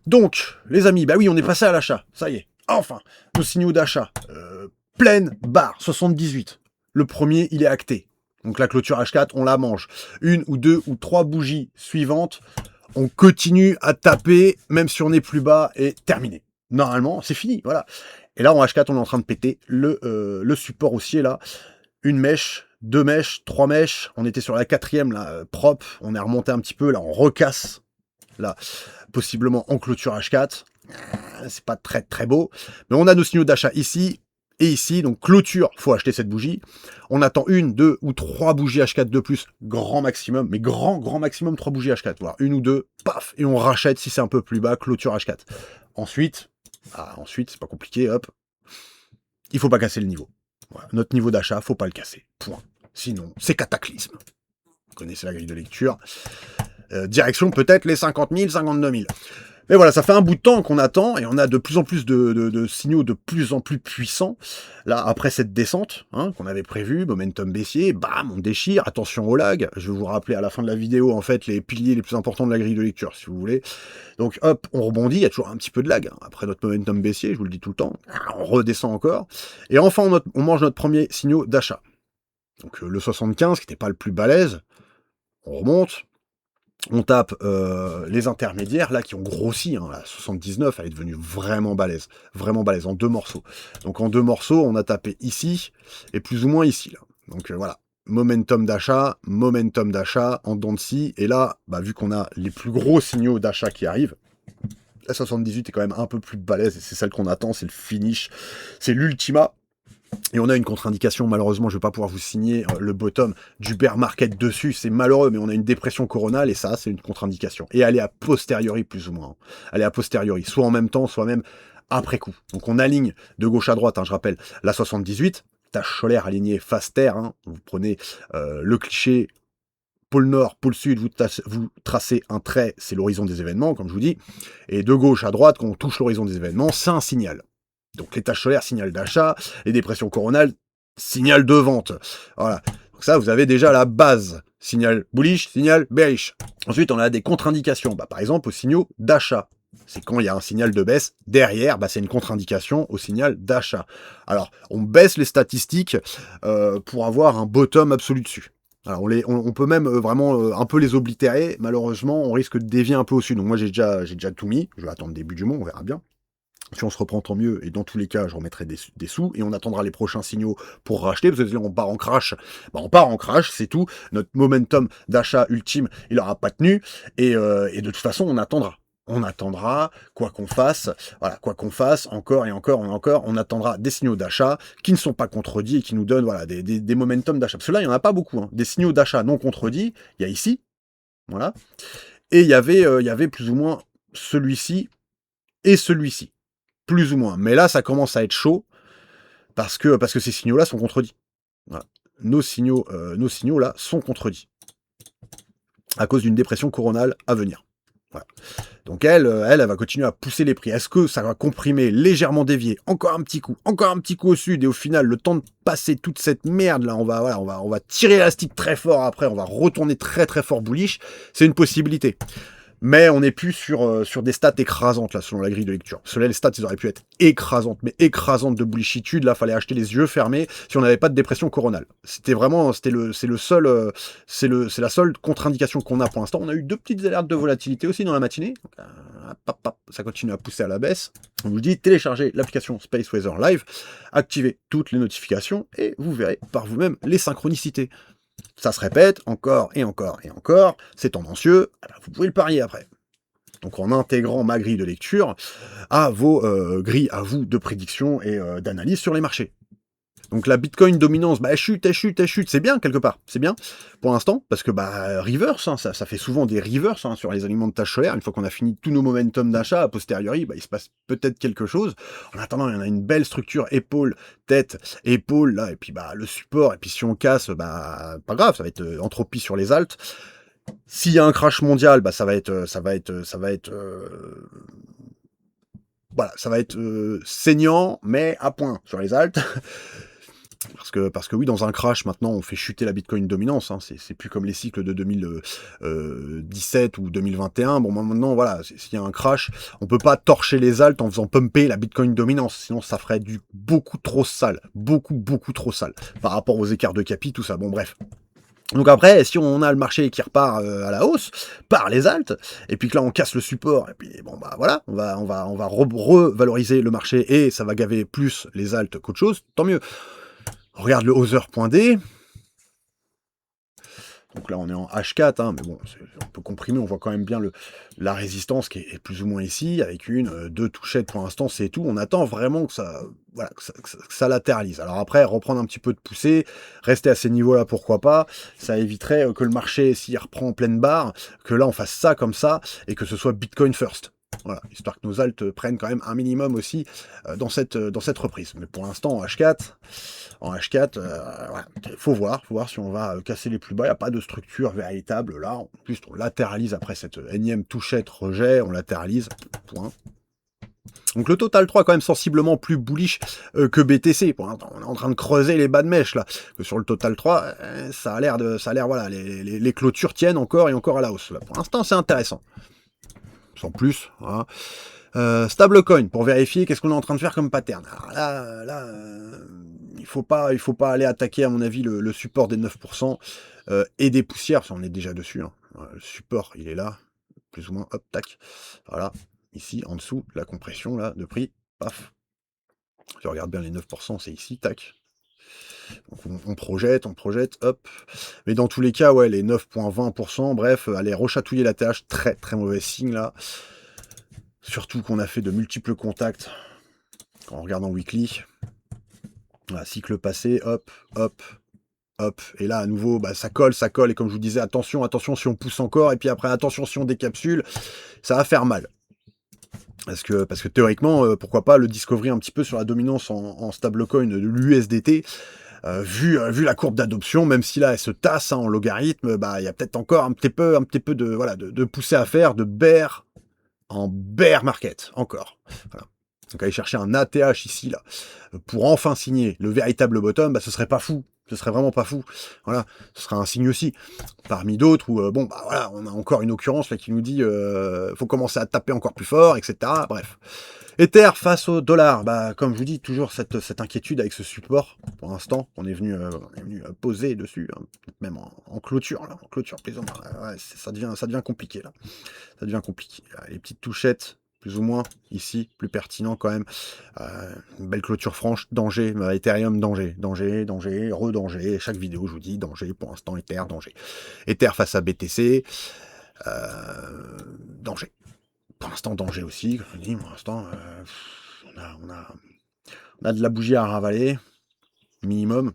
Donc, les amis, bah oui, on est passé à l'achat. Ça y est, enfin, nos signaux d'achat. Pleine barre, 78. Le premier, il est acté. Donc la clôture H4, on la mange. Une ou deux ou trois bougies suivantes, on continue à taper, même si on est plus bas, et terminé. Normalement, c'est fini, voilà. Et là, en H4, on est en train de péter le support haussier, là. Une mèche, deux mèches, trois mèches. On était sur la quatrième, là, propre. On est remonté un petit peu, là, on recasse. Là, possiblement en clôture H4. C'est pas très très beau. Mais on a nos signaux d'achat ici et ici. Donc clôture, faut acheter cette bougie. On attend une, deux ou trois bougies H4 de plus, grand maximum. Mais grand maximum, trois bougies H4. Voire une ou deux, paf, et on rachète si c'est un peu plus bas, clôture H4. Ensuite, c'est pas compliqué, hop. Il faut pas casser le niveau. Voilà, notre niveau d'achat, faut pas le casser. Point. Sinon, c'est cataclysme. Vous connaissez la grille de lecture. Direction peut-être les 50 000, 52 000. Mais voilà, ça fait un bout de temps qu'on attend et on a de plus en plus de signaux de plus en plus puissants. Là, après cette descente qu'on avait prévue, momentum baissier, bam, on déchire. Attention au lag. Je vais vous rappeler à la fin de la vidéo, en fait, les piliers les plus importants de la grille de lecture, si vous voulez. Donc, hop, on rebondit. Il y a toujours un petit peu de lag. Après notre momentum baissier, je vous le dis tout le temps. On redescend encore. Et enfin, on mange notre premier signal d'achat. Donc, le 75, qui n'était pas le plus balèze. On remonte. On tape les intermédiaires, là, qui ont grossi. La 79, elle est devenue vraiment balèze, en deux morceaux. Donc en deux morceaux, on a tapé ici, et plus ou moins ici. Là. Donc voilà, momentum d'achat, en dents de scie. Et là, vu qu'on a les plus gros signaux d'achat qui arrivent, la 78 est quand même un peu plus balèze, et c'est celle qu'on attend, c'est le finish, c'est l'ultima. Et on a une contre-indication, malheureusement, je ne vais pas pouvoir vous signer le bottom du bear market dessus, c'est malheureux, mais on a une dépression coronale, et ça, c'est une contre-indication. Et elle est a posteriori, plus ou moins. Elle est a posteriori, soit en même temps, soit même après coup. Donc on aligne de gauche à droite, je rappelle, la 78, tache solaire alignée face terre, vous prenez le cliché, pôle nord, pôle sud, vous tracez un trait, c'est l'horizon des événements, comme je vous dis, et de gauche à droite, quand on touche l'horizon des événements, c'est un signal. Donc les taches solaires, signal d'achat, les dépressions coronales, signal de vente. Voilà. Donc ça, vous avez déjà la base. Signal bullish, signal bearish. Ensuite, on a des contre-indications. Par exemple, aux signaux d'achat. C'est quand il y a un signal de baisse derrière, c'est une contre-indication au signal d'achat. Alors, on baisse les statistiques pour avoir un bottom absolu dessus. Alors, on peut même vraiment un peu les oblitérer. Malheureusement, on risque de dévier un peu au-dessus. Donc moi, j'ai déjà tout mis. Je vais attendre le début du mois, on verra bien. Si on se reprend, tant mieux. Et dans tous les cas, je remettrai des sous. Et on attendra les prochains signaux pour racheter. Parce que si on part en crash, on part en crash, c'est tout. Notre momentum d'achat ultime, il n'aura pas tenu. Et de toute façon, on attendra. On attendra, quoi qu'on fasse. Voilà, quoi qu'on fasse, encore et encore et encore, on attendra des signaux d'achat qui ne sont pas contredits et qui nous donnent des momentum d'achat. Parce que là, il n'y en a pas beaucoup. Des signaux d'achat non contredits, il y a ici. Voilà. Et il y avait plus ou moins celui-ci et celui-ci. Plus ou moins. Mais là, ça commence à être chaud parce que ces signaux-là sont contredits. Voilà. Nos signaux là sont contredits à cause d'une dépression coronale à venir. Voilà. Donc elle va continuer à pousser les prix. Est-ce que ça va comprimer, légèrement dévier, encore un petit coup au sud, et au final, le temps de passer toute cette merde là, on va tirer l'élastique très fort après, on va retourner très très fort bullish. C'est une possibilité. Mais on n'est plus sur des stats écrasantes, là, selon la grille de lecture. Parce que là, les stats, ils auraient pu être écrasantes, mais écrasantes de bullshitude. Là, fallait acheter les yeux fermés si on n'avait pas de dépression coronale. C'est la seule contre-indication qu'on a pour l'instant. On a eu deux petites alertes de volatilité aussi dans la matinée. Donc, ça continue à pousser à la baisse. On vous dit, téléchargez l'application Space Weather Live, activez toutes les notifications et vous verrez par vous-même les synchronicités. Ça se répète encore et encore et encore, c'est tendancieux, vous pouvez le parier après. Donc en intégrant ma grille de lecture à vos grilles à vous de prédiction et d'analyse sur les marchés. Donc la Bitcoin dominance, elle chute, c'est bien quelque part, c'est bien pour l'instant, parce que reverse, ça fait souvent des reverse sur les aliments de tâches solaires. Une fois qu'on a fini tous nos momentum d'achat, a posteriori, il se passe peut-être quelque chose. En attendant, il y en a une belle structure épaule, tête, épaule, là, et puis le support, et puis si on casse, pas grave, ça va être entropie sur les altes. S'il y a un crash mondial, ça va être saignant, mais à point sur les altes. Parce que oui, dans un crash, maintenant, on fait chuter la Bitcoin dominance. Hein, c'est plus comme les cycles de 2017 ou 2021. Bon, maintenant, voilà, s'il y a un crash, on peut pas torcher les alts en faisant pumper la Bitcoin dominance. Sinon, ça ferait du beaucoup trop sale. Beaucoup trop sale. Par rapport aux écarts de capi, tout ça. Bon, bref. Donc après, si on a le marché qui repart à la hausse par les alts, et puis que là on casse le support, et puis bon bah voilà, on va revaloriser le marché et ça va gaver plus les alts qu'autre chose, tant mieux. On regarde le Other.d. Donc là on est en H4, hein, mais bon, on peut comprimer, on voit quand même bien la résistance qui est plus ou moins ici, avec deux touchettes pour l'instant, c'est tout. On attend vraiment que ça, voilà, que ça latéralise. Alors après, reprendre un petit peu de poussée, rester à ces niveaux-là, pourquoi pas. Ça éviterait que le marché, s'il reprend en pleine barre, que là on fasse ça comme ça, et que ce soit Bitcoin first. Voilà, histoire que nos alts prennent quand même un minimum aussi dans cette reprise. Mais pour l'instant, en H4, voilà, faut voir si on va casser les plus bas. Il n'y a pas de structure véritable là. En plus, on latéralise après cette énième touchette rejet, on latéralise. Point. Donc le Total 3 quand même sensiblement plus bullish que BTC. Pour l'instant, on est en train de creuser les bas de mèche là. Que sur le Total 3, ça a l'air voilà, les clôtures tiennent encore et encore à la hausse. Là. Pour l'instant, c'est intéressant. Sans plus, voilà. Stablecoin, pour vérifier qu'est-ce qu'on est en train de faire comme pattern. Alors là, il faut pas aller attaquer, à mon avis, le support des 9% et des poussières, parce qu'on est déjà dessus. Hein. Le support, il est là, plus ou moins, hop, tac. Voilà, ici, en dessous, la compression là de prix, paf. Je regarde bien les 9%, c'est ici, tac. Donc on projette, hop. Mais dans tous les cas, ouais, les 9,20%, bref, aller rechatouiller la TH, très très mauvais signe là. Surtout qu'on a fait de multiples contacts. Quand on regarde en weekly, voilà, cycle passé, hop, hop, hop. Et là, à nouveau, bah, ça colle. Et comme je vous disais, attention si on pousse encore. Et puis après, attention si on décapsule. Ça va faire mal. Parce que théoriquement, pourquoi pas le discovery un petit peu sur la dominance en stablecoin de l'USDT. Vu la courbe d'adoption, même si là elle se tasse en logarithme, bah il y a peut-être encore un petit peu de poussée à faire, de bear en bear market, encore. Voilà. Donc aller chercher un ATH ici, là, pour enfin signer le véritable bottom, bah ce serait pas fou. Ce serait vraiment pas fou. Voilà, ce serait un signe aussi. Parmi d'autres où, bon, bah voilà, on a encore une occurrence là qui nous dit faut commencer à taper encore plus fort, etc. Bref. Ether face au dollar, bah comme je vous dis, toujours cette inquiétude avec ce support. Pour l'instant, on est venu poser dessus, hein, même en clôture, là, en clôture plaisante. Ouais, ça devient compliqué là. Ça devient compliqué. Les petites touchettes, plus ou moins, ici, plus pertinent quand même. Une belle clôture franche, danger, Ethereum, danger, re-danger. Chaque vidéo, je vous dis, danger, pour l'instant, Ether, danger. Ether face à BTC, danger. Pour l'instant, danger aussi, comme je dis, pour l'instant, on a de la bougie à ravaler, minimum.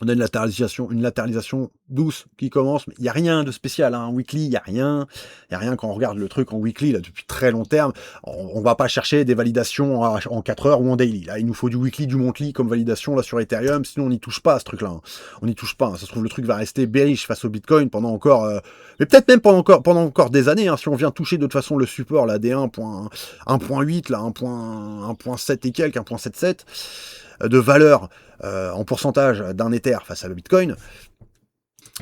On a une latéralisation douce qui commence, mais il n'y a rien de spécial. Hein. En weekly, il n'y a rien. Il n'y a rien quand on regarde le truc en weekly, là, depuis très long terme. On ne va pas chercher des validations en 4 heures ou en daily. Là, il nous faut du weekly, du monthly comme validation là sur Ethereum, sinon on n'y touche pas à ce truc-là. Hein. On n'y touche pas. Hein. Ça se trouve, le truc va rester bearish face au Bitcoin pendant encore... mais peut-être même pendant encore des années, hein, si on vient toucher de toute façon le support là, des 1.8, là, 1.7 et quelques, 1.77 de valeur en pourcentage d'un Ether face à le Bitcoin,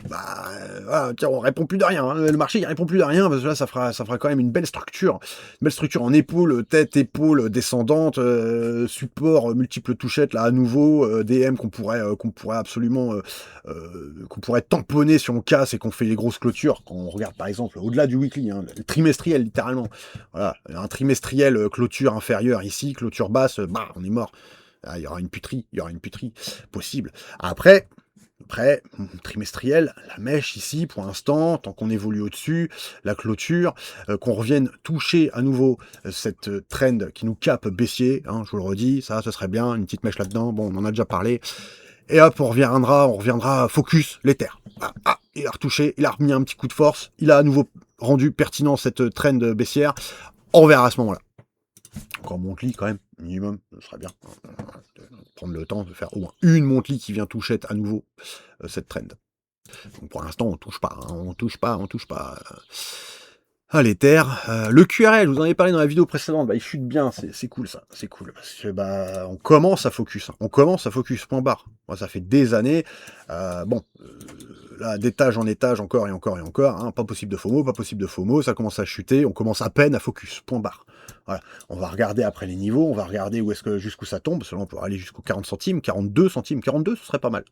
bah voilà, tiens, on répond plus de rien. Hein. Le marché il répond plus de rien parce que là ça fera quand même une belle structure en épaule, tête, épaule descendante, support, multiples touchettes là à nouveau, DM qu'on pourrait absolument qu'on pourrait tamponner si on casse et qu'on fait les grosses clôtures. Quand on regarde par exemple au-delà du weekly, hein, le trimestriel littéralement. Voilà, un trimestriel clôture inférieure ici, clôture basse, bah on est mort. Ah, il y aura une puterie possible. Après, trimestriel, la mèche ici, pour l'instant, tant qu'on évolue au-dessus, la clôture, qu'on revienne toucher à nouveau cette trend qui nous cape baissier, hein, je vous le redis, ça, ce serait bien, une petite mèche là-dedans, bon, on en a déjà parlé, et hop, on reviendra focus, l'Ether. Il a retouché, il a remis un petit coup de force, il a à nouveau rendu pertinent cette trend baissière, on verra à ce moment-là. Encore monthly quand même, minimum, ce serait bien. Prendre le temps de faire au moins une monthly qui vient toucher à nouveau cette trend. Donc pour l'instant, on touche pas. Ah, l'Ether, le QRL, je vous en avais parlé dans la vidéo précédente, bah, il chute bien, c'est cool ça, c'est cool, parce que bah, on commence à focus, hein. On commence à focus, point barre. Moi, ça fait des années, bon, là, d'étage en étage, encore et encore et encore, hein, pas possible de FOMO, pas possible de FOMO, ça commence à chuter, on commence à peine à focus, point barre. Voilà, on va regarder après les niveaux, on va regarder où est-ce que jusqu'où ça tombe, parce que là, on peut aller jusqu'aux 40 centimes, 42 centimes, 42, ce serait pas mal.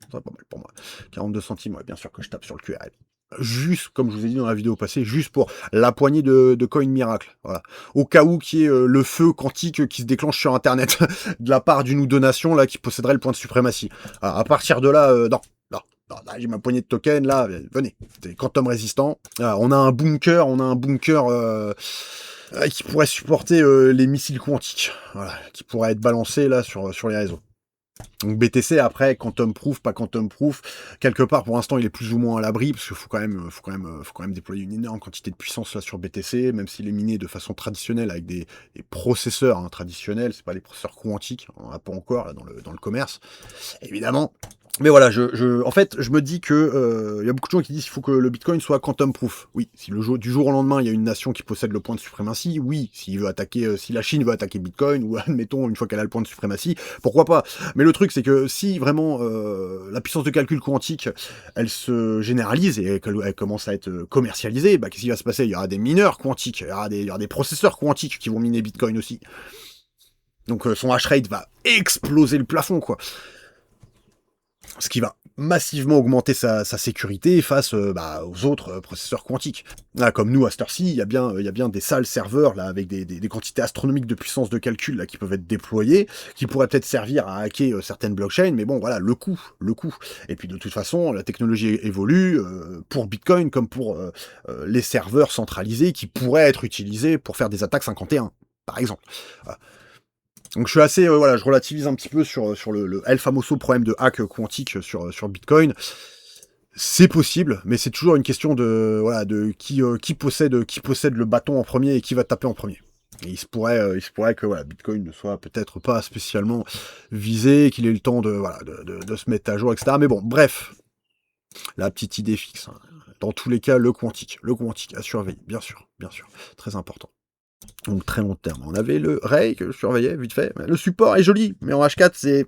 Ce serait pas mal pour moi. 42 centimes, ouais, bien sûr que je tape sur le QRL. Juste, comme je vous ai dit dans la vidéo passée, juste pour la poignée de coins miracle. Voilà. Au cas où qu'il y ait le feu quantique qui se déclenche sur Internet de la part d'une ou deux nations là, qui posséderait le point de suprématie. Alors, à partir de là, non. Non, là, j'ai ma poignée de tokens, là, venez, c'est quantum résistant. Alors, on a un bunker qui pourrait supporter les missiles quantiques, voilà, qui pourrait être balancé là sur les réseaux. Donc BTC après, quantum proof, pas quantum proof, quelque part pour l'instant il est plus ou moins à l'abri, parce qu'il faut quand même déployer une énorme quantité de puissance là sur BTC, même s'il est miné de façon traditionnelle avec des processeurs hein, traditionnels, c'est pas les processeurs quantiques, on en a pas encore là dans le commerce, évidemment. Mais voilà, en fait, je me dis que y a beaucoup de gens qui disent qu'il faut que le Bitcoin soit quantum proof. Oui, si du jour au lendemain, il y a une nation qui possède le point de suprématie, oui, s'il veut attaquer, si la Chine veut attaquer Bitcoin, ou admettons, une fois qu'elle a le point de suprématie, pourquoi pas. Mais le truc, c'est que si vraiment la puissance de calcul quantique, elle se généralise et qu'elle commence à être commercialisée, bah, qu'est-ce qui va se passer? Il y aura des mineurs quantiques, il y aura des processeurs quantiques qui vont miner Bitcoin aussi. Donc son hash rate va exploser le plafond, quoi. Ce qui va massivement augmenter sa sécurité face aux autres processeurs quantiques. Là, comme nous, à cette heure-ci, il y a bien des salles serveurs là, avec des quantités astronomiques de puissance de calcul là, qui peuvent être déployées, qui pourraient peut-être servir à hacker certaines blockchains, mais bon, voilà, le coût. Et puis de toute façon, la technologie évolue pour Bitcoin comme pour les serveurs centralisés qui pourraient être utilisés pour faire des attaques 51, par exemple. Donc je suis assez, voilà, je relativise un petit peu sur le El Famoso problème de hack quantique sur Bitcoin. C'est possible, mais c'est toujours une question de qui possède le bâton en premier et qui va taper en premier. Et il se pourrait que voilà, Bitcoin ne soit peut-être pas spécialement visé, qu'il ait le temps de se mettre à jour, etc. Mais bon, bref, la petite idée fixe. Hein. Dans tous les cas, le quantique à surveiller, bien sûr, très important. Donc très long terme. On avait le Ray que je surveillais vite fait. Le support est joli, mais en H4 c'est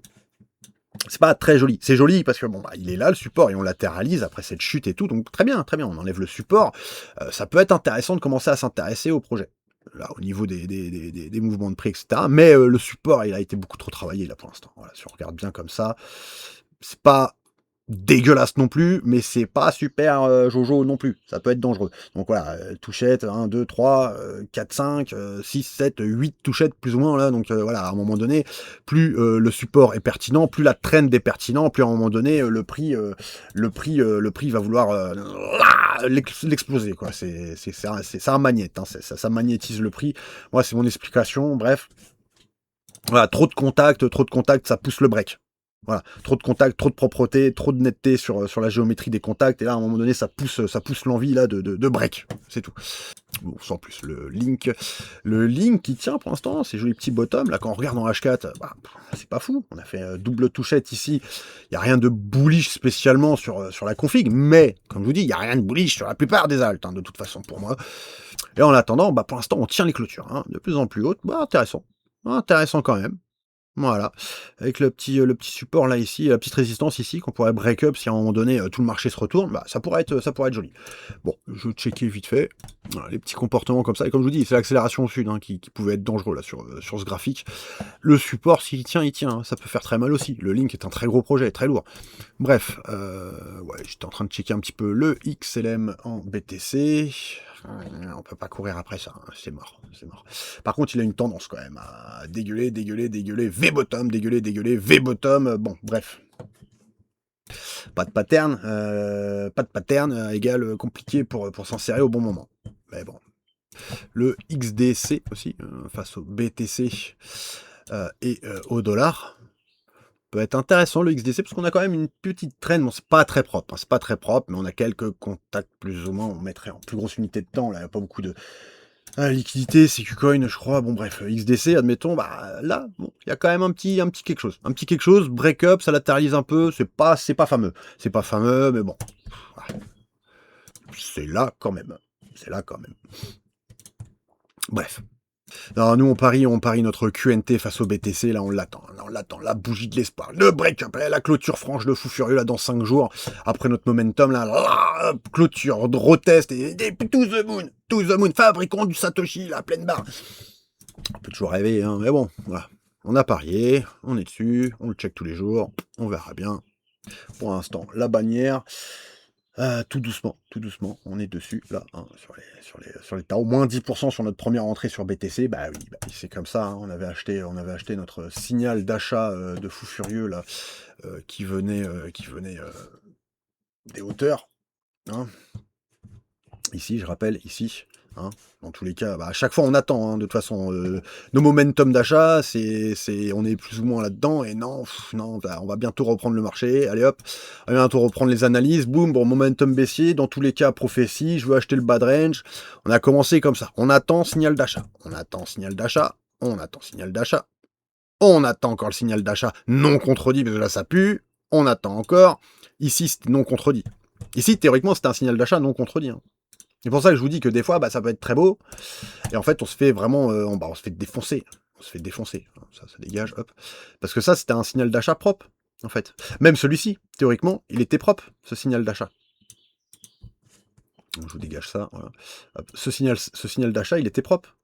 pas très joli. C'est joli parce que bon il est là le support et on latéralise après cette chute et tout. Donc très bien. On enlève le support. Ça peut être intéressant de commencer à s'intéresser au projet. Là au niveau des mouvements de prix etc. Mais le support il a été beaucoup trop travaillé là pour l'instant. Voilà, si on regarde bien comme ça, c'est pas dégueulasse non plus, mais c'est pas super jojo non plus. Ça peut être dangereux. Donc voilà, touchette, 1, 2, 3, 4, 5, 6, 7, 8 touchettes plus ou moins là. Donc voilà, à un moment donné, plus le support est pertinent, plus la trend est pertinent, plus à un moment donné, le prix va vouloir l'exploser quoi. C'est un magnète, hein, ça magnétise le prix. Moi, c'est mon explication. Bref. Voilà, trop de contact, ça pousse le break. Voilà, trop de contact, trop de propreté, trop de netteté sur la géométrie des contacts, et là, à un moment donné, ça pousse l'envie là de break. C'est tout. Bon, sans plus, le link qui tient pour l'instant, ces jolis petits bottoms, là, quand on regarde en H4, c'est pas fou. On a fait double touchette ici. Il n'y a rien de bullish spécialement sur la config, mais, comme je vous dis, il n'y a rien de bullish sur la plupart des alts, hein, de toute façon, pour moi. Et en attendant, pour l'instant, on tient les clôtures, hein, de plus en plus hautes. Intéressant. Intéressant quand même. Voilà, avec le petit support là ici, la petite résistance ici qu'on pourrait break up si à un moment donné tout le marché se retourne, ça pourrait être joli. Bon, je vais checker vite fait. Voilà, les petits comportements comme ça, et comme je vous dis, c'est l'accélération au sud hein, qui pouvait être dangereux là sur ce graphique. Le support, s'il tient, il tient, hein, ça peut faire très mal aussi. Le Link est un très gros projet, très lourd. Bref, ouais, j'étais en train de checker un petit peu le XLM en BTC. On peut pas courir après ça, hein. C'est mort. Par contre, il a une tendance quand même à dégueuler, V-bottom, dégueuler, V-bottom, bon, bref. Pas de pattern égale compliqué pour s'insérer au bon moment. Mais bon. Le XDC aussi, face au BTC et au dollar, peut être intéressant le XDC parce qu'on a quand même une petite traîne. Bon, c'est pas très propre, mais on a quelques contacts plus ou moins. On mettrait en plus grosse unité de temps. Là, il n'y a pas beaucoup de liquidité, CQCoin, je crois. Bon, bref, XDC, admettons. Là, bon, il y a quand même un petit quelque chose. Break up, ça latéralise un peu. C'est pas fameux. Mais bon, c'est là quand même. C'est là quand même. Bref. Alors nous on parie notre QNT face au BTC, là on l'attend, la bougie de l'espoir, le break-up, la clôture franche de fou furieux là dans 5 jours, après notre momentum là, clôture, retest, et to the moon, fabricant du Satoshi, la pleine barre. On peut toujours rêver, hein, mais bon, voilà. On a parié, on est dessus, on le check tous les jours, on verra bien. Pour l'instant, la bannière... tout doucement, on est dessus, là, hein, sur les tarots. Moins 10% sur notre première entrée sur BTC, bah oui, c'est comme ça, hein, on avait acheté notre signal d'achat de fou furieux, là, qui venait des hauteurs, hein. Ici, je rappelle, ici, hein, dans tous les cas, à chaque fois on attend, hein, de toute façon, nos momentum d'achat, on est plus ou moins là-dedans, et non, on va bientôt reprendre le marché, allez hop, on va bientôt reprendre les analyses, boum, bon, momentum baissier, dans tous les cas, prophétie, je veux acheter le bad range, on a commencé comme ça, on attend signal d'achat, on attend encore le signal d'achat non contredit, parce que là ça pue, on attend encore, ici c'était non contredit, ici théoriquement c'était un signal d'achat non contredit, hein. C'est pour ça que je vous dis que des fois, ça peut être très beau, et en fait, on se fait vraiment, on se fait défoncer. Ça dégage, hop. Parce que ça, c'était un signal d'achat propre, en fait. Même celui-ci, théoriquement, il était propre, ce signal d'achat. Donc, je vous dégage ça, voilà. Hop. Ce signal d'achat, il était propre.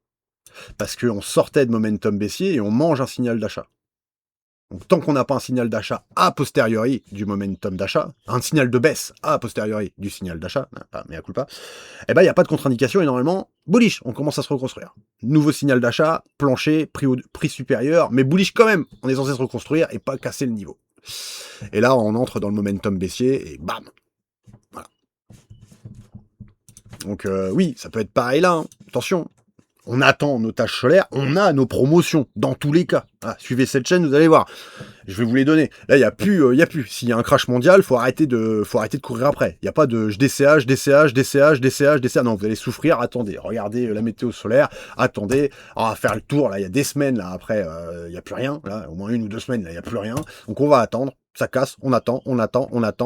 Parce qu'on sortait de momentum baissier et on mange un signal d'achat. Donc, tant qu'on n'a pas un signal d'achat a posteriori du momentum d'achat, un signal de baisse a posteriori du signal d'achat, mais à coup pas, il n'y a pas de contre-indication et normalement, bullish, on commence à se reconstruire. Nouveau signal d'achat, plancher, prix supérieur, mais bullish quand même, on est censé se reconstruire et pas casser le niveau. Et là, on entre dans le momentum baissier et bam. Voilà. Donc oui, ça peut être pareil là, hein. Attention. On attend nos tâches solaires, on a nos promotions, dans tous les cas. Ah, suivez cette chaîne, vous allez voir. Je vais vous les donner. Là, il n'y a plus. S'il y a un crash mondial, faut arrêter de courir après. Il n'y a pas de je DCH. Non, vous allez souffrir. Attendez, regardez la météo solaire. Attendez, on va faire le tour. Là, il y a des semaines. Là, après, il n'y a plus rien. Là, au moins 1 ou 2 semaines, là, il n'y a plus rien. Donc, on va attendre. Ça casse, on attend,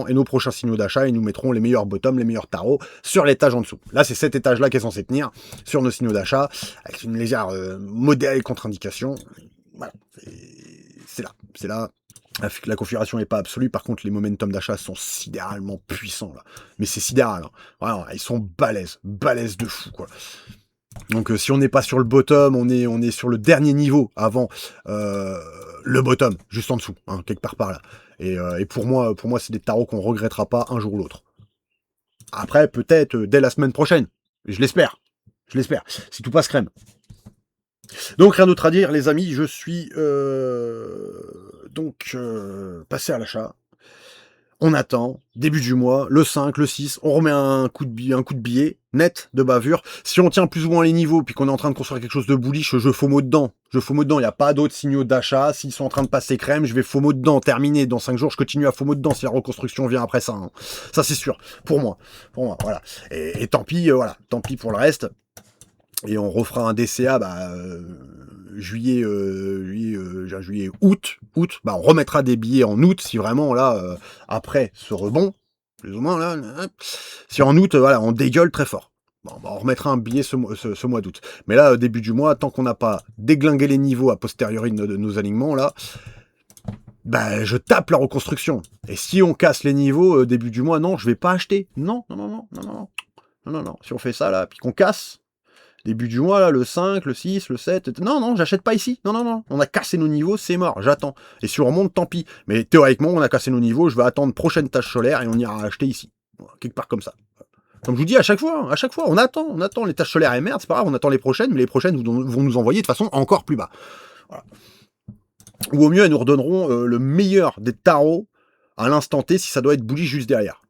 et nos prochains signaux d'achat, ils nous mettront les meilleurs bottoms, les meilleurs tarots sur l'étage en dessous. Là, c'est cet étage-là qui est censé tenir sur nos signaux d'achat, avec une légère modérée contre-indication. Voilà, c'est là. La configuration n'est pas absolue, par contre, les momentum d'achat sont sidéralement puissants, là. Mais c'est sidéral, hein. Vraiment, ils sont balèzes de fou, quoi. Donc si on n'est pas sur le bottom, on est sur le dernier niveau avant le bottom, juste en dessous, hein, quelque part par là. Et pour moi c'est des tarots qu'on regrettera pas un jour ou l'autre. Après, peut-être dès la semaine prochaine. Je l'espère. Si tout passe crème. Donc rien d'autre à dire, les amis, je suis passé à l'achat. On attend, début du mois, le 5, le 6, on remet un coup de billet, net, de bavure. Si on tient plus ou moins les niveaux, puis qu'on est en train de construire quelque chose de bullish, je FOMO dedans. Il n'y a pas d'autres signaux d'achat. S'ils sont en train de passer crème, je vais FOMO dedans. Terminé, dans 5 jours, je continue à FOMO dedans si la reconstruction vient après ça, hein. Ça, c'est sûr. Pour moi, voilà. Et tant pis, tant pis pour le reste. Et on refera un DCA, juillet, août, on remettra des billets en août si vraiment là, après ce rebond, plus ou moins là, si en août, on dégueule très fort. Bon, on remettra un billet ce mois d'août. Mais là, début du mois, tant qu'on n'a pas déglingué les niveaux a posteriori de nos alignements là, je tape la reconstruction. Et si on casse les niveaux début du mois, non, je vais pas acheter. Non. Si on fait ça là, puis qu'on casse. Début du mois, là, le 5, le 6, le 7... Non, j'achète pas ici. Non. On a cassé nos niveaux, c'est mort, j'attends. Et si on remonte, tant pis. Mais théoriquement, on a cassé nos niveaux, je vais attendre prochaine tâche solaire et on ira acheter ici. Voilà, quelque part comme ça. Comme je vous dis à chaque fois, on attend les tâches solaires et merde, c'est pas grave, on attend les prochaines, mais les prochaines vont nous envoyer de façon encore plus bas. Voilà. Ou au mieux, elles nous redonneront le meilleur des tarots à l'instant T si ça doit être bullish juste derrière.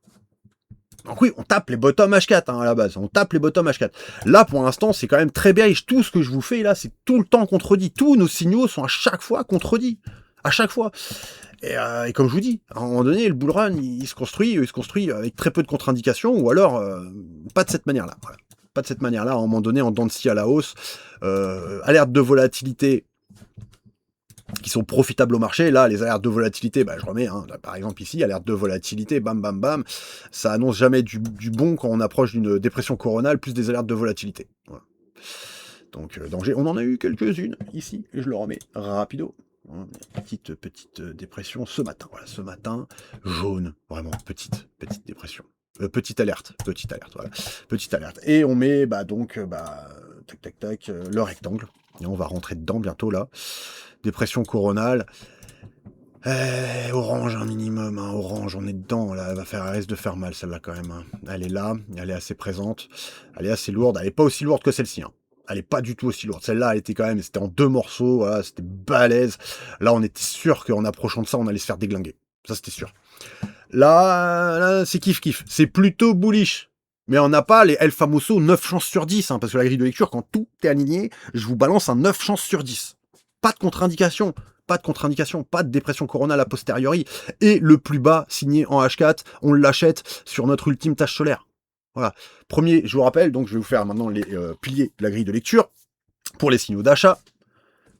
Donc oui, on tape les bottoms H4 à la base, on tape les bottoms H4. Là, pour l'instant, c'est quand même très bearish. Tout ce que je vous fais là, c'est tout le temps contredit. Tous nos signaux sont à chaque fois contredits. À chaque fois. Et comme je vous dis, à un moment donné, le bull run, il se construit avec très peu de contre-indications, ou alors pas de cette manière-là. Voilà. Pas de cette manière-là, à un moment donné, en dents de scie à la hausse. Alerte de volatilité qui sont profitables au marché. Là, les alertes de volatilité, bah, je remets, hein, là, par exemple ici, alerte de volatilité, bam, bam, bam, ça annonce jamais du bon quand on approche d'une dépression coronale, plus des alertes de volatilité. Voilà. Donc, danger, on en a eu quelques-unes ici, et je le remets rapido. Petite dépression ce matin. Voilà, ce matin, jaune, vraiment, petite dépression. Petite alerte, voilà. Petite alerte. Et on met, tac, tac, tac, le rectangle. Et on va rentrer dedans bientôt, là. Dépression coronale. Orange, un minimum, hein, orange, on est dedans, là, elle risque de faire mal, celle-là, quand même. Hein. Elle est là, elle est assez présente, elle est assez lourde, elle est pas aussi lourde que celle-ci, hein. Elle est pas du tout aussi lourde. Celle-là, elle était quand même, c'était en 2 morceaux, voilà, c'était balèze. Là, on était sûr qu'en approchant de ça, on allait se faire déglinguer. Ça, c'était sûr. Là, c'est kiff-kiff. C'est plutôt bullish. Mais on n'a pas les El Famoso 9 chances sur 10, hein, parce que la grille de lecture, quand tout est aligné, je vous balance un 9 chances sur 10. Pas de contre-indication, pas de dépression coronale a posteriori. Et le plus bas, signé en H4, on l'achète sur notre ultime tâche solaire. Voilà. Premier, je vous rappelle, donc je vais vous faire maintenant les piliers de la grille de lecture pour les signaux d'achat.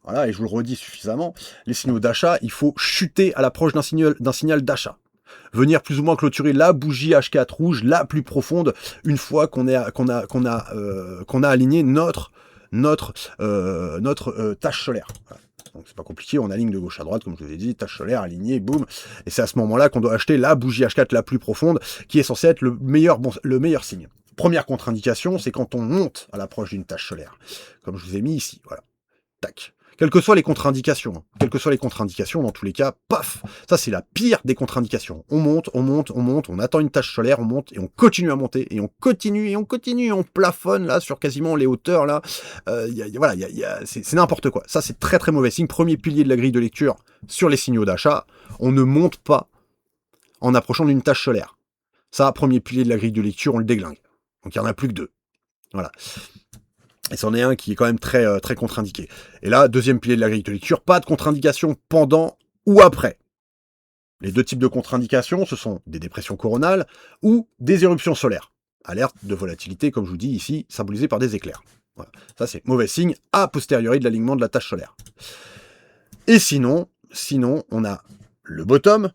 Voilà, et je vous le redis suffisamment, les signaux d'achat, il faut chuter à l'approche d'un signal d'achat. Venir plus ou moins clôturer la bougie H4 rouge la plus profonde une fois qu'on a aligné notre tâche solaire. Voilà. Donc c'est pas compliqué, on aligne de gauche à droite, comme je vous ai dit, tâche solaire alignée, boum. Et c'est à ce moment-là qu'on doit acheter la bougie H4 la plus profonde, qui est censée être le meilleur signe. Première contre-indication, c'est quand on monte à l'approche d'une tâche solaire. Comme je vous ai mis ici, voilà. Tac. Quelles que soient les contre-indications, dans tous les cas, paf, ça c'est la pire des contre-indications. On monte, on attend une tâche solaire, on monte et on continue à monter, et on continue, on plafonne là sur quasiment les hauteurs là. C'est n'importe quoi. Ça c'est très très mauvais signe. Premier pilier de la grille de lecture sur les signaux d'achat, on ne monte pas en approchant d'une tâche solaire. Ça, premier pilier de la grille de lecture, on le déglingue. Donc il n'y en a plus que 2. Voilà. Et c'en est un qui est quand même très, très contre-indiqué. Et là, deuxième pilier de la grille de lecture, pas de contre-indication pendant ou après. Les 2 types de contre-indications, ce sont des dépressions coronales ou des éruptions solaires. Alerte de volatilité, comme je vous dis ici, symbolisée par des éclairs. Voilà. Ça, c'est mauvais signe a posteriori de l'alignement de la tâche solaire. Et sinon, on a le bottom,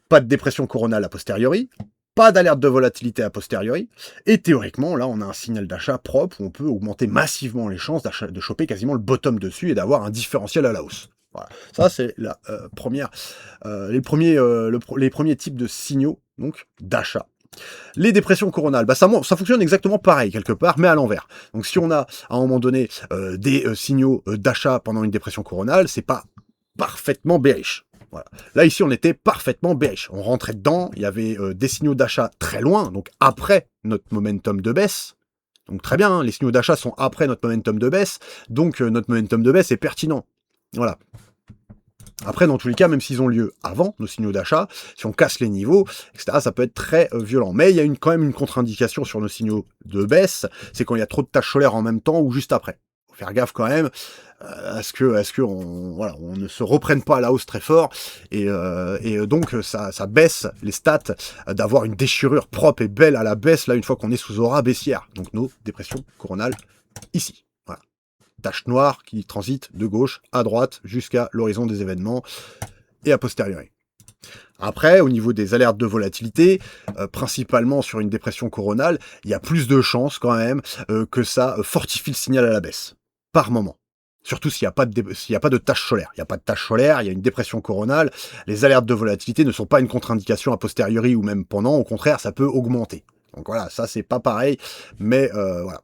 pas de dépression coronale a posteriori, pas d'alerte de volatilité a posteriori, et théoriquement, là, on a un signal d'achat propre où on peut augmenter massivement les chances de choper quasiment le bottom dessus et d'avoir un différentiel à la hausse. Voilà. Ça, c'est la les premiers types de signaux donc d'achat. Les dépressions coronales, ça fonctionne exactement pareil quelque part, mais à l'envers. Donc si on a à un moment donné des signaux d'achat pendant une dépression coronale, c'est pas parfaitement bearish. Voilà. Là, ici, on était parfaitement bearish. On rentrait dedans, il y avait des signaux d'achat très loin, donc après notre momentum de baisse. Donc très bien, hein, les signaux d'achat sont après notre momentum de baisse, donc notre momentum de baisse est pertinent. Voilà. Après, dans tous les cas, même s'ils ont lieu avant nos signaux d'achat, si on casse les niveaux, etc., ça peut être très violent. Mais il y a quand même une contre-indication sur nos signaux de baisse, c'est quand il y a trop de tâches solaires en même temps ou juste après. Faut faire gaffe quand même à ce que on ne se reprenne pas à la hausse très fort et donc ça baisse les stats d'avoir une déchirure propre et belle à la baisse là une fois qu'on est sous aura baissière. Donc nos dépressions coronales ici. Voilà. Tache noire qui transite de gauche à droite jusqu'à l'horizon des événements et a posteriori. Après, au niveau des alertes de volatilité, principalement sur une dépression coronale, il y a plus de chances quand même que ça fortifie le signal à la baisse, par moment. Surtout s'il n'y a pas de tâche solaire. Il n'y a pas de tâche solaire, il y a une dépression coronale. Les alertes de volatilité ne sont pas une contre-indication a posteriori ou même pendant. Au contraire, ça peut augmenter. Donc voilà, ça c'est pas pareil. Mais voilà.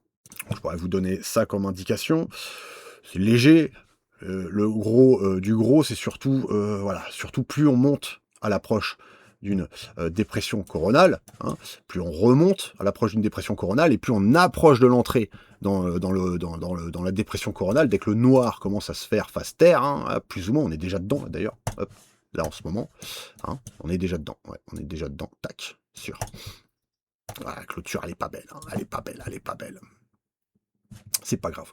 Je pourrais vous donner ça comme indication. C'est léger. Le gros du gros, c'est surtout, surtout plus on monte à l'approche d'une dépression coronale, hein, plus on remonte à l'approche d'une dépression coronale, et plus on approche de l'entrée dans la dépression coronale, dès que le noir commence à se faire face terre, hein, plus ou moins, on est déjà dedans, d'ailleurs, là en ce moment, hein, on est déjà dedans, tac, sûr. Voilà, la clôture, elle est pas belle, hein, elle est pas belle. C'est pas grave.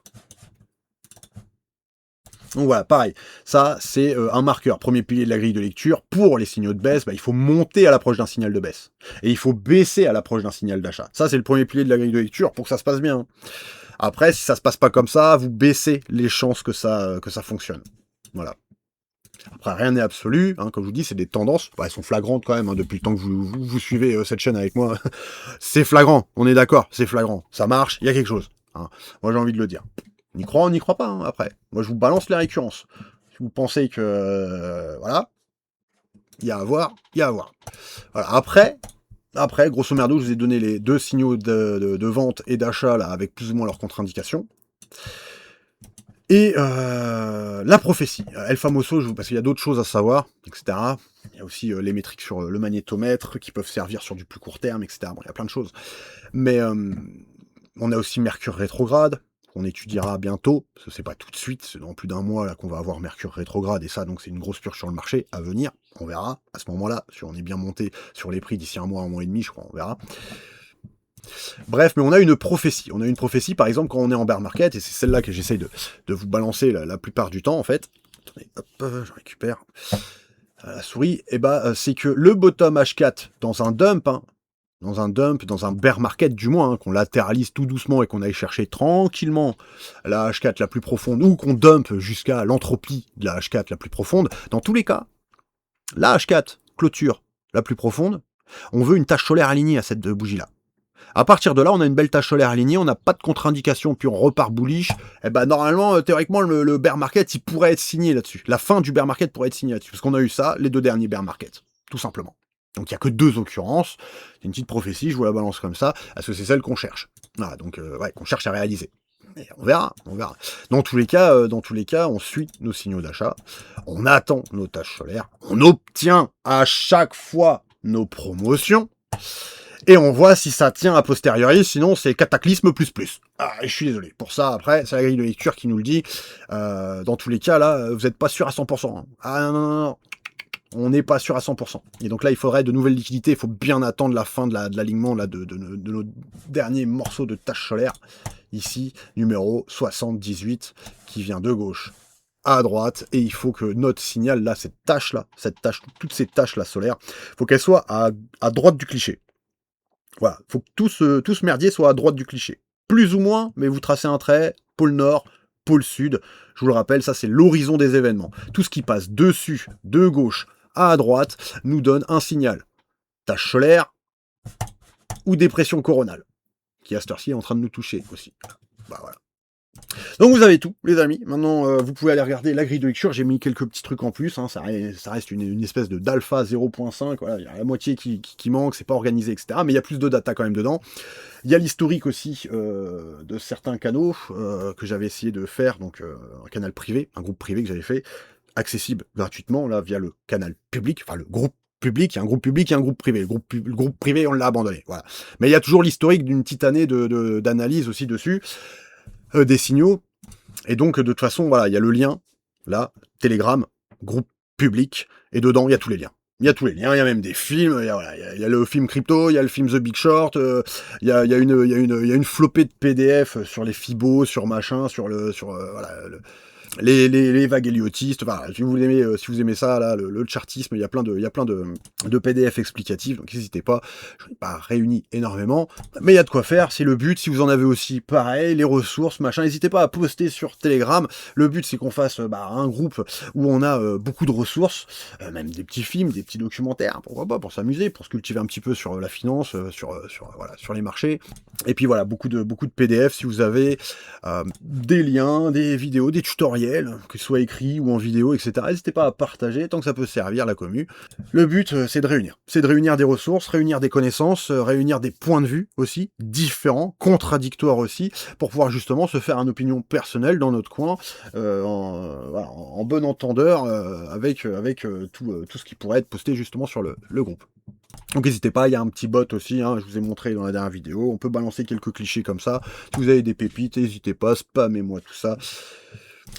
Donc voilà, pareil, ça c'est un marqueur, premier pilier de la grille de lecture. Pour les signaux de baisse, il faut monter à l'approche d'un signal de baisse. Et il faut baisser à l'approche d'un signal d'achat. Ça c'est le premier pilier de la grille de lecture pour que ça se passe bien. Après, si ça se passe pas comme ça, vous baissez les chances que ça fonctionne. Voilà. Après, rien n'est absolu, hein, comme je vous dis, c'est des tendances. Bah, elles sont flagrantes quand même, hein, depuis le temps que vous suivez cette chaîne avec moi. C'est flagrant, on est d'accord, c'est flagrant. Ça marche, il y a quelque chose. Hein. Moi, j'ai envie de le dire. On y croit, on n'y croit pas, hein, après. Moi, je vous balance les récurrences. Si vous pensez que... voilà, il y a à voir, il y a à voir. Voilà. Après, grosso merdo, je vous ai donné les 2 signaux de vente et d'achat, là, avec plus ou moins leurs contre-indications. Et la prophétie, El Famoso, parce qu'il y a d'autres choses à savoir, etc. Il y a aussi les métriques sur le magnétomètre qui peuvent servir sur du plus court terme, etc. Bon, il y a plein de choses. Mais on a aussi Mercure rétrograde, qu'on étudiera bientôt, parce que c'est pas tout de suite, c'est dans plus d'un mois là qu'on va avoir Mercure rétrograde, et ça, donc c'est une grosse purge sur le marché à venir. On verra à ce moment-là, si on est bien monté sur les prix d'ici un mois et demi, je crois, on verra. Bref, mais on a une prophétie. On a une prophétie, par exemple, quand on est en bear market, et c'est celle-là que j'essaye de vous balancer la plupart du temps, en fait. Attendez, hop, je récupère la souris. Et bah, c'est que le bottom H4 dans un dump, hein, dans un bear market du moins, hein, qu'on latéralise tout doucement et qu'on aille chercher tranquillement la H4 la plus profonde, ou qu'on dump jusqu'à l'entropie de la H4 la plus profonde, dans tous les cas, la H4 clôture la plus profonde, on veut une tache solaire alignée à cette bougie-là. À partir de là, on a une belle tache solaire alignée, on n'a pas de contre-indication, puis on repart bullish. Et ben normalement, théoriquement, le bear market, il pourrait être signé là-dessus. La fin du bear market pourrait être signée là-dessus, parce qu'on a eu ça, les 2 derniers bear markets, tout simplement. Donc il n'y a que 2 occurrences. C'est une petite prophétie, je vous la balance comme ça, parce que c'est celle qu'on cherche. Voilà, donc ouais, qu'on cherche à réaliser. Mais on verra, on verra. Dans tous les cas, on suit nos signaux d'achat, on attend nos taches solaires, on obtient à chaque fois nos promotions. Et on voit si ça tient a posteriori, sinon c'est cataclysme plus plus. Ah, je suis désolé. Pour ça, après, c'est la grille de lecture qui nous le dit. Dans tous les cas, là, vous n'êtes pas sûr à 100%. Hein. Ah non, non, non. On n'est pas sûr à 100%. Et donc là, il faudrait de nouvelles liquidités. Il faut bien attendre la fin de l'alignement là, de nos derniers morceaux de tache solaire. Ici, numéro 78, qui vient de gauche à droite. Et il faut que notre signal, là, cette tache, toutes ces taches là solaires, il faut qu'elles soient à droite du cliché. Voilà, faut que tout ce merdier soit à droite du cliché. Plus ou moins, mais vous tracez un trait, pôle nord, pôle sud. Je vous le rappelle, ça c'est l'horizon des événements. Tout ce qui passe dessus, de gauche à droite, nous donne un signal. Tache solaire ou dépression coronale, qui à cette heure-ci est en train de nous toucher aussi. Bah voilà. Donc vous avez tout, les amis. Maintenant, vous pouvez aller regarder la grille de lecture. J'ai mis quelques petits trucs en plus. Hein. Ça reste une espèce d'alpha 0.5. Voilà. Il y a la moitié qui manque, c'est pas organisé, etc. Mais il y a plus de data quand même dedans. Il y a l'historique aussi de certains canaux que j'avais essayé de faire. Donc un canal privé, un groupe privé que j'avais fait, accessible gratuitement, là, via le canal public, enfin le groupe public, il y a un groupe public et un groupe privé. Le groupe privé, on l'a abandonné. Voilà. Mais il y a toujours l'historique d'une petite année d'analyse aussi dessus. Des signaux, et donc de toute façon voilà, il y a le lien là, Telegram, groupe public, et dedans il y a tous les liens. Il y a tous les liens, il y a même des films, il y a le film crypto, il y a le film The Big Short, il y a une flopée de PDF sur les Fibos, sur machin, sur voilà, les vagues héliotistes, voilà, si vous aimez ça, là, le chartisme, il y a plein de PDF explicatifs, donc n'hésitez pas, je n'ai pas réuni énormément, mais il y a de quoi faire, c'est le but. Si vous en avez aussi, pareil, les ressources, machin, n'hésitez pas à poster sur Telegram. Le but c'est qu'on fasse un groupe où on a beaucoup de ressources, même des petits films, des petits documentaires, pourquoi pas, pour s'amuser, pour se cultiver un petit peu sur la finance, sur les marchés, et puis voilà, beaucoup de PDF si vous avez des liens, des vidéos, des tutoriels, que ce soit écrit ou en vidéo, etc. N'hésitez pas à partager tant que ça peut servir la commu. Le but, c'est de réunir des ressources, réunir des connaissances, réunir des points de vue aussi, différents, contradictoires aussi, pour pouvoir justement se faire une opinion personnelle dans notre coin, en bon entendeur, avec tout ce qui pourrait être posté justement sur le groupe. Donc n'hésitez pas, il y a un petit bot aussi, hein, je vous ai montré dans la dernière vidéo, on peut balancer quelques clichés comme ça. Si vous avez des pépites, n'hésitez pas, spammez-moi tout ça.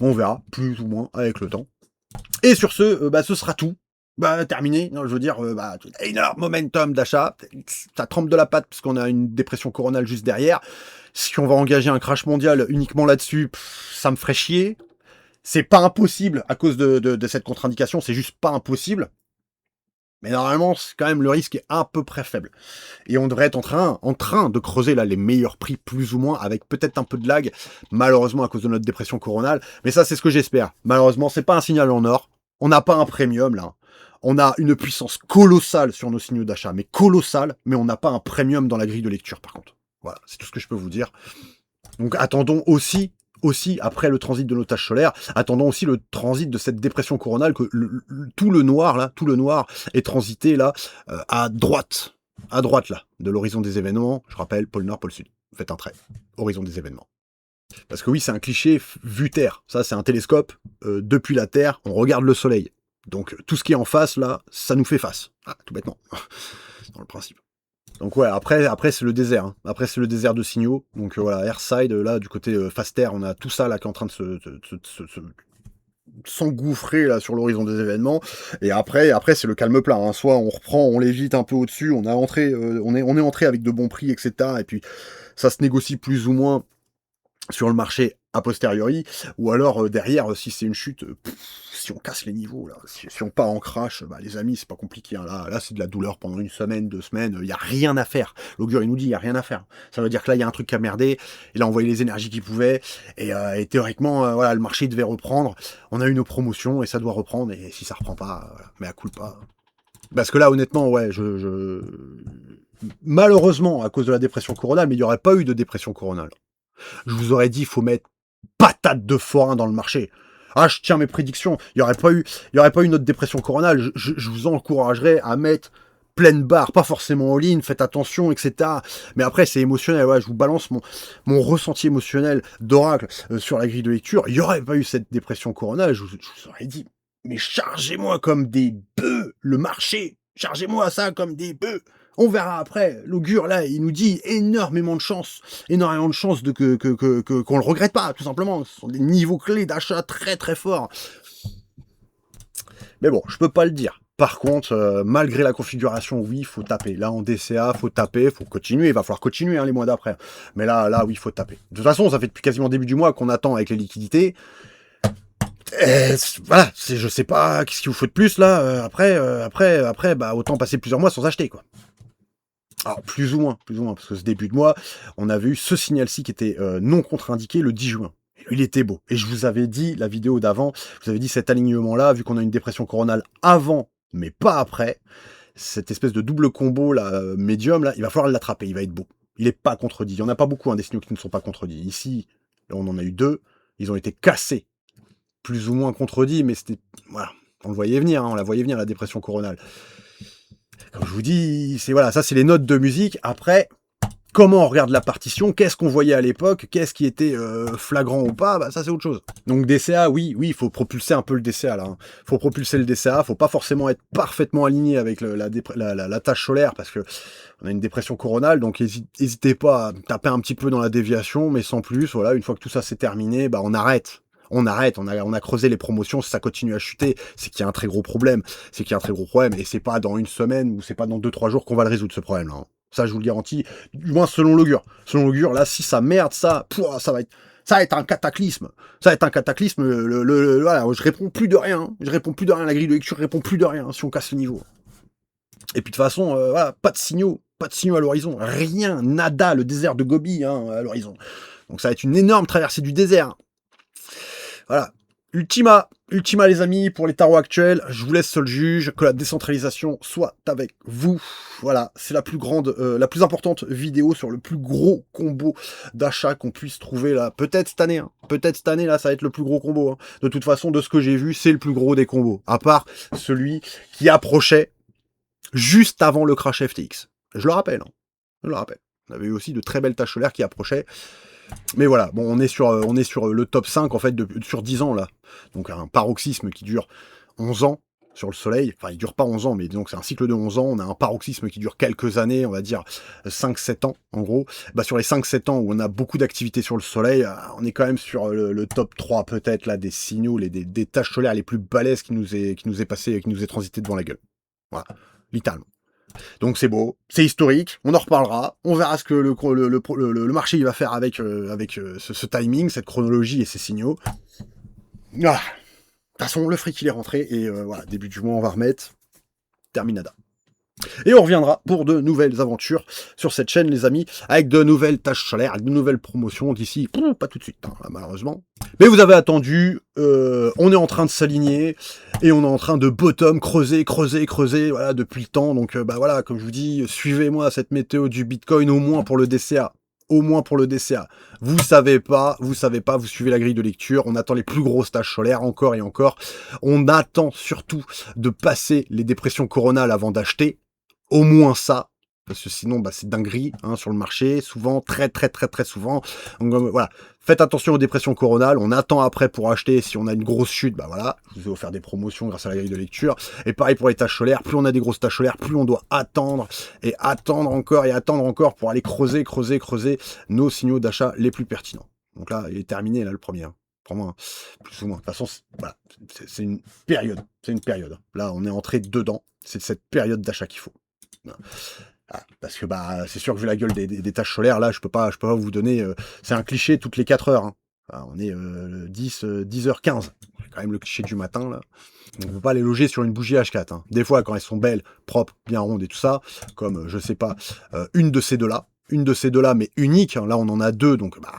On verra, plus ou moins, avec le temps. Et sur ce, ce sera tout. Terminé. Non, je veux dire, énorme momentum d'achat. Ça trempe de la patte parce qu'on a une dépression coronale juste derrière. Si on va engager un crash mondial uniquement là-dessus, ça me ferait chier. C'est pas impossible à cause de cette contre-indication, c'est juste pas impossible. Mais normalement, quand même, le risque est à peu près faible. Et on devrait être en train de creuser là les meilleurs prix, plus ou moins, avec peut-être un peu de lag, malheureusement à cause de notre dépression coronale. Mais ça, c'est ce que j'espère. Malheureusement, c'est pas un signal en or. On n'a pas un premium, là. On a une puissance colossale sur nos signaux d'achat, mais colossale, mais on n'a pas un premium dans la grille de lecture, par contre. Voilà, c'est tout ce que je peux vous dire. Donc attendons aussi, après le transit de nos taches solaires, attendons aussi le transit de cette dépression coronale, que tout le noir, là, tout le noir est transité, là, à droite, là, de l'horizon des événements. Je rappelle, pôle nord, pôle sud. Faites un trait. Horizon des événements. Parce que oui, c'est un cliché vue Terre. Ça, c'est un télescope. Depuis la Terre, on regarde le Soleil. Donc, tout ce qui est en face, là, ça nous fait face. Ah, tout bêtement. Dans le principe. Donc ouais, après c'est le désert. Hein. Après, c'est le désert de signaux. Donc voilà, Airside, là, du côté Faster, on a tout ça, là, qui est en train de s'engouffrer là sur l'horizon des événements, et après c'est le calme plat, hein. Soit on reprend, on l'évite un peu au-dessus, on est entré avec de bons prix, etc. Et puis ça se négocie plus ou moins sur le marché a posteriori, ou alors derrière, si c'est une chute, si on casse les niveaux, là, si on part en crash, bah, les amis, c'est pas compliqué, hein. Là c'est de la douleur pendant une semaine, 2 semaines, il y a rien à faire. L'augure, il nous dit, il y a rien à faire. Ça veut dire que là, il y a un truc qui a merdé, il a envoyé les énergies qu'il pouvait, et théoriquement, voilà, le marché devait reprendre, on a eu nos promotions, et ça doit reprendre, et si ça reprend pas, mais à coup pas. Parce que là, honnêtement, ouais, malheureusement, à cause de la dépression coronale, mais il n'y aurait pas eu de dépression coronale. Je vous aurais dit, il faut mettre patate de forain dans le marché. Ah, je tiens mes prédictions. Il n'y aurait pas eu notre dépression coronale. Je vous encouragerais à mettre pleine barre, pas forcément all-in, faites attention, etc. Mais après, c'est émotionnel. Ouais, je vous balance mon ressenti émotionnel d'oracle sur la grille de lecture. Il n'y aurait pas eu cette dépression coronale. Je vous aurais dit, mais chargez-moi comme des bœufs le marché. Chargez-moi ça comme des bœufs. On verra après. L'augure, là, il nous dit énormément de chance de qu'on le regrette pas, tout simplement. Ce sont des niveaux clés d'achat très très forts. Mais bon, je peux pas le dire. Par contre, malgré la configuration, oui, il faut taper. Là, en DCA, faut taper, faut continuer. Il va falloir continuer hein, les mois d'après. Mais là, oui, il faut taper. De toute façon, ça fait depuis quasiment début du mois qu'on attend avec les liquidités. Voilà, je sais pas, qu'est-ce qu'il vous faut de plus là. Après, bah autant passer plusieurs mois sans acheter quoi. Alors plus ou moins, parce que ce début de mois, on avait eu ce signal-ci qui était non contre-indiqué le 10 juin. Il était beau. Et je vous avais dit, la vidéo d'avant, je vous avais dit cet alignement-là, vu qu'on a une dépression coronale avant, mais pas après, cette espèce de double combo là, médium, là, il va falloir l'attraper, il va être beau. Il n'est pas contredit. Il n'y en a pas beaucoup, hein, des signaux qui ne sont pas contredits. Ici, là, on en a eu 2, ils ont été cassés, plus ou moins contredits, mais c'était... Voilà, on le voyait venir, hein, on la voyait venir, la dépression coronale. Comme je vous dis, c'est voilà, ça c'est les notes de musique. Après, comment on regarde la partition, qu'est-ce qu'on voyait à l'époque, qu'est-ce qui était flagrant ou pas, bah ça c'est autre chose. Donc DCA, oui, il faut propulser un peu le DCA là. Hein. Faut propulser le DCA, faut pas forcément être parfaitement aligné avec la tâche solaire parce que on a une dépression coronale, donc n'hésitez pas à taper un petit peu dans la déviation, mais sans plus. Voilà, une fois que tout ça c'est terminé, bah on arrête. On a creusé les promotions, si ça continue à chuter, c'est qu'il y a un très gros problème. Et c'est pas dans une semaine ou c'est pas dans 2-3 jours qu'on va le résoudre ce problème-là. Hein. Ça, je vous le garantis, du moins selon l'augure. Selon l'augure, là, si ça merde, ça va être un cataclysme. Ça va être un cataclysme. Voilà, je réponds plus de rien. Hein. Je réponds plus de rien. La grille de lecture répond plus de rien si on casse le niveau. Et puis de toute façon, voilà, pas de signaux à l'horizon. Rien, nada, le désert de Gobi hein, à l'horizon. Donc ça va être une énorme traversée du désert. Voilà. Ultima les amis, pour les tarots actuels, je vous laisse seul juge, que la décentralisation soit avec vous. Voilà, c'est la plus importante vidéo sur le plus gros combo d'achat qu'on puisse trouver là. Peut-être cette année, là, ça va être le plus gros combo. Hein. De toute façon, de ce que j'ai vu, c'est le plus gros des combos. À part celui qui approchait juste avant le crash FTX. Je le rappelle. On avait eu aussi de très belles taches solaires qui approchaient. Mais voilà, bon, on est sur le top 5 en fait sur 10 ans là. Donc un paroxysme qui dure 11 ans sur le soleil. Enfin, il dure pas 11 ans, mais disons que c'est un cycle de 11 ans. On a un paroxysme qui dure quelques années, on va dire 5-7 ans en gros. Bah, sur les 5-7 ans où on a beaucoup d'activité sur le soleil, on est quand même sur le top 3 peut-être là des signaux, des taches solaires les plus balèzes qui nous est transité devant la gueule. Voilà, littéralement. Donc c'est beau, c'est historique, on en reparlera, on verra ce que le marché il va faire avec ce timing, cette chronologie et ces signaux. Voilà. De toute façon, le fric il est rentré et voilà, début du mois on va remettre. Terminada. Et on reviendra pour de nouvelles aventures sur cette chaîne, les amis, avec de nouvelles tâches solaires, avec de nouvelles promotions d'ici, pas tout de suite, hein, là, malheureusement. Mais vous avez attendu, on est en train de s'aligner, et on est en train de bottom, creuser, voilà, depuis le temps. Donc, bah voilà, comme je vous dis, suivez-moi cette météo du Bitcoin, au moins pour le DCA. Au moins pour le DCA. Vous savez pas, vous suivez la grille de lecture, on attend les plus grosses tâches solaires, encore et encore. On attend surtout de passer les dépressions coronales avant d'acheter. Au moins ça, parce que sinon, bah, c'est dinguerie hein, sur le marché, souvent, très souvent. Donc voilà, faites attention aux dépressions coronales, on attend après pour acheter, si on a une grosse chute, bah voilà, je vous ai offert des promotions grâce à la grille de lecture. Et pareil pour les tâches solaires, plus on a des grosses tâches solaires, plus on doit attendre, et attendre encore pour aller creuser nos signaux d'achat les plus pertinents. Donc là, il est terminé, là, le premier. Hein. Pour moi, plus ou moins. De toute façon, voilà, c'est une période. C'est une période. Là, on est entré dedans. C'est cette période d'achat qu'il faut. Ah, parce que bah c'est sûr que vu la gueule des tâches solaires, là, je peux pas vous donner. C'est un cliché toutes les 4 heures. Hein. Enfin, on est 10h15. C'est quand même le cliché du matin, là. On ne peut pas les loger sur une bougie H4. Hein. Des fois, quand elles sont belles, propres, bien rondes et tout ça, comme, je sais pas, une de ces deux-là, mais unique. Hein. Là, on en a deux, donc bah,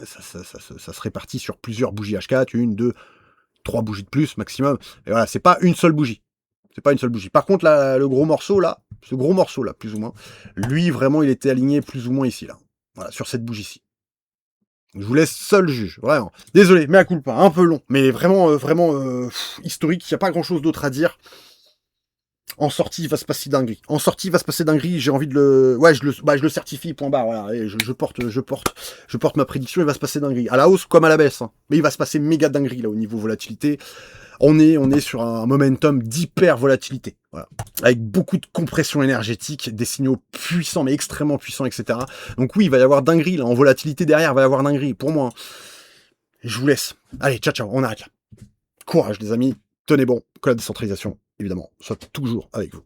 ça se répartit sur plusieurs bougies H4, 1, 2, 3 bougies de plus maximum. Et voilà, c'est pas une seule bougie. C'est pas une seule bougie. Par contre, là, le gros morceau, là, ce gros morceau, là, plus ou moins, lui, vraiment, il était aligné plus ou moins ici, là. Voilà, sur cette bougie-ci. Je vous laisse seul juge, vraiment. Désolé, mais à coup pas, un peu long, mais vraiment, historique, il n'y a pas grand-chose d'autre à dire. En sortie, il va se passer dinguerie. En sortie, il va se passer dinguerie. J'ai envie de le, ouais, je le certifie. Point barre. Voilà. Et je porte ma prédiction. Il va se passer dinguerie. À la hausse comme à la baisse. Hein. Mais il va se passer méga dinguerie là au niveau volatilité. On est sur un momentum d'hyper volatilité. Voilà. Avec beaucoup de compression énergétique, des signaux puissants, mais extrêmement puissants, etc. Donc oui, il va y avoir dinguerie là. En volatilité derrière, il va y avoir dinguerie. Pour moi. Hein. Je vous laisse. Allez, ciao. On arrête là. Courage les amis. Tenez bon. Que la décentralisation, évidemment, soit toujours avec vous.